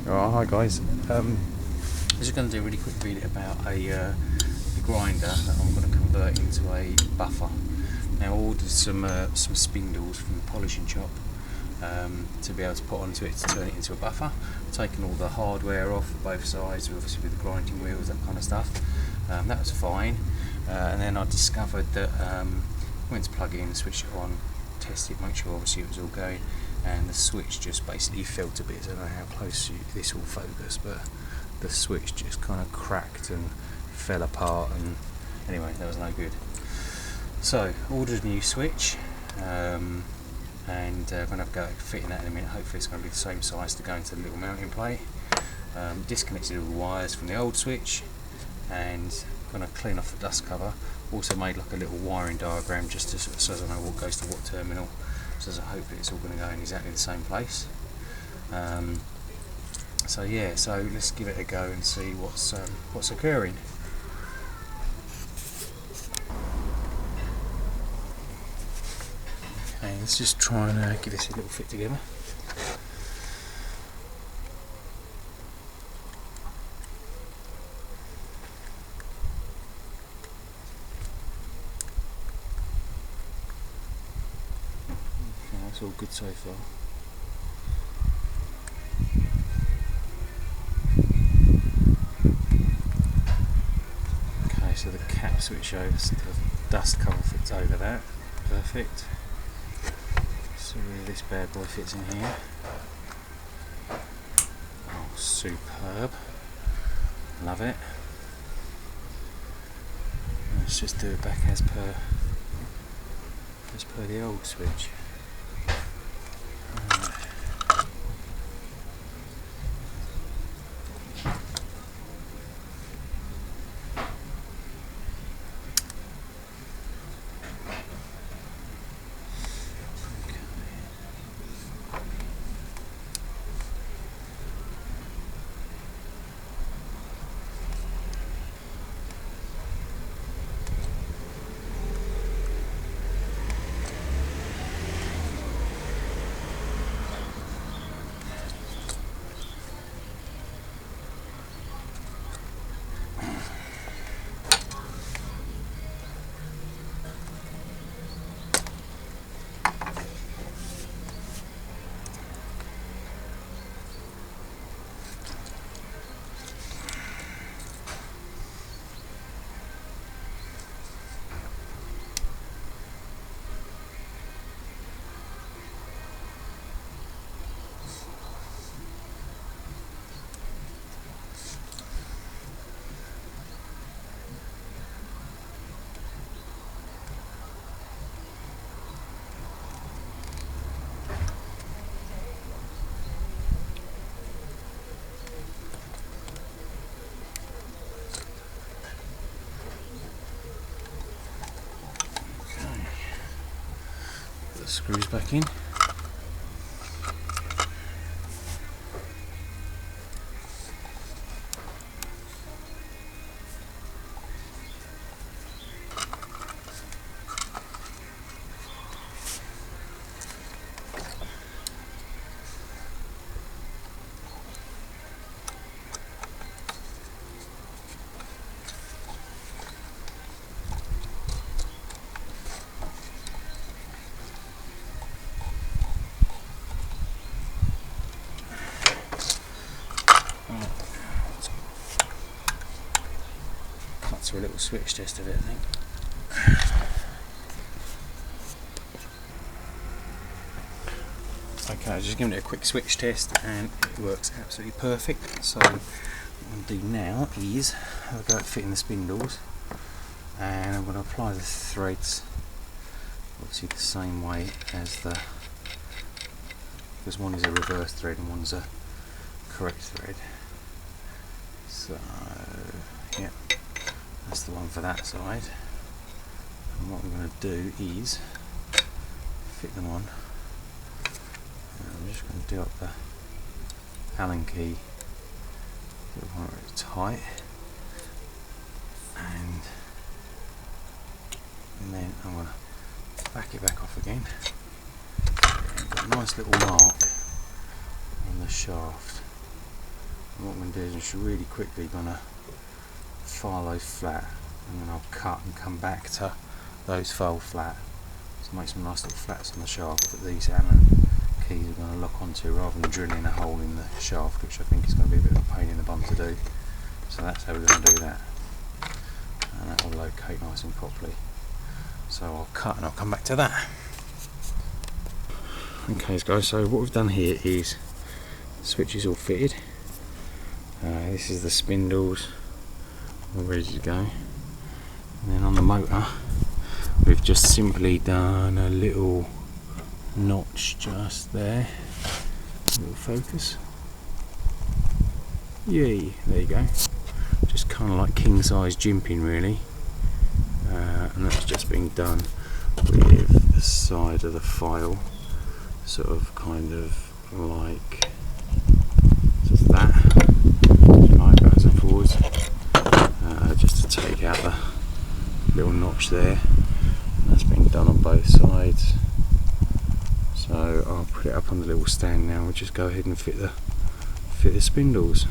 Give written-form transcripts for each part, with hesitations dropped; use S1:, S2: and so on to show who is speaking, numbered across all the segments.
S1: Alright, hi guys. I'm just going to do a really quick video about a grinder that I'm going to convert into a buffer. Now I ordered some spindles from the polishing shop to be able to put onto it to turn it into a buffer. I've taken all the hardware off both sides, obviously with the grinding wheels, that kind of stuff. That was fine. And then I discovered that I went to plug it in, switch it on, test it, make sure obviously it was all going, and the switch just basically felt a bit. I don't know how close this will focus, but the switch just kind of cracked and fell apart, and anyway, that was no good. So ordered a new switch, and I'm going to have a go at fitting that in a minute. Hopefully it's going to be the same size to go into the little mounting plate. Disconnected all the wires from the old switch, and going to clean off the dust cover. Also made like a little wiring diagram just to, so I know what goes to what terminal, so I hope it's all going to go in exactly the same place. So yeah, so let's give it a go and see what's occurring. Okay, let's just try and give this a little fit together. That's all good so far. Okay, so the cap switch over, the dust cover fits over that. Perfect. So this bad boy fits in here. Oh, superb. Love it. Let's just do it back as per the old switch. Screws back in. Cuts a little switch test of it, I think. Okay, I was just giving it a quick switch test and it works absolutely perfect. So what I'm going to do now is have a go at fitting the spindles, and I'm going to apply the threads obviously the same way as because one is a reverse thread and one's a correct thread. So yeah, that's the one for that side, and what I'm going to do is fit them on. I'm just going to do up the Allen key, get it where it's tight, and then I'm going to back it back off again. And got a nice little mark on the shaft. And what I'm going to do is I'm just really quickly going to file those flat, and then I'll cut and come back to those file flat. So make some nice little flats on the shaft that these Allen keys are going to lock onto, rather than drilling a hole in the shaft, which I think is going to be a bit of a pain in the bum to do. So that's how we're going to do that, and that will locate nice and properly. So I'll cut and I'll come back to that. Okay guys, so what we've done here is the switch is all fitted. This is the spindles all ready to go, and then on the motor we've just simply done a little notch just there. A little focus. Yay, there you go. Just kind of like king size jimping really, and that's just been done with the side of the file, sort of kind of like just that, right, backwards and forwards, just to take out the little notch there. That's been done on both sides. So I'll put it up on the little stand now. We'll just go ahead and fit the spindles.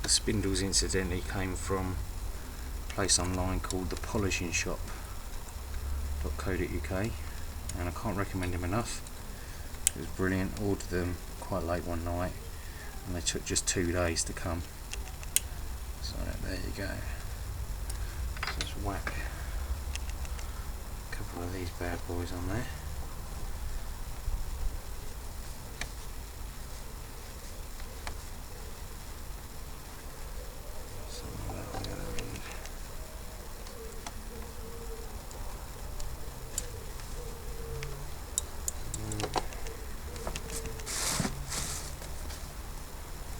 S1: The spindles incidentally came from a place online called the polishingshop.co.uk, and I can't recommend them enough. It was brilliant. Ordered them quite late one night and they took just 2 days to come. So there you go. Just whack a couple of these bad boys on there.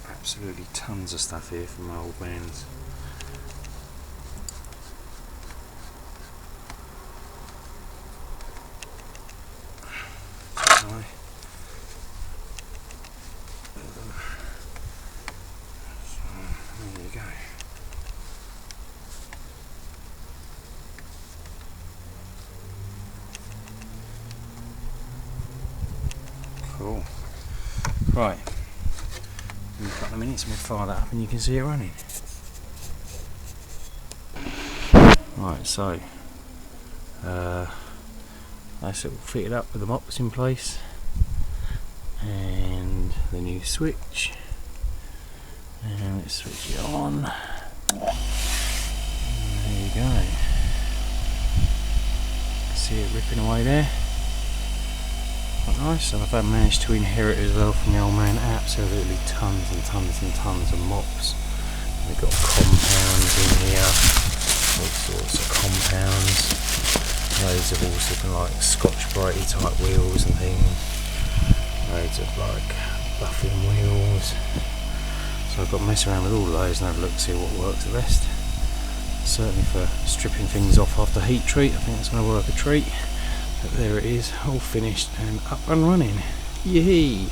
S1: Absolutely tons of stuff here from my old bands. There you go. Cool. Right. In a couple of minutes we'll fire that up and you can see it running. Right, so that's it all fitted up with the mops in place and the new switch, and let's switch it on. And there you go. See it ripping away there. Quite nice, and I've managed to inherit as well from the old man absolutely tons and tons and tons of mops. We've got compounds in here, all sorts of compounds, loads of all sorts of like Scotch-Brite type wheels and things, loads of like buffing wheels. So I've got to mess around with all of those and have a look to see what works the best. Certainly for stripping things off after heat treat, I think that's going to work a treat. But there it is, all finished and up and running. Yay!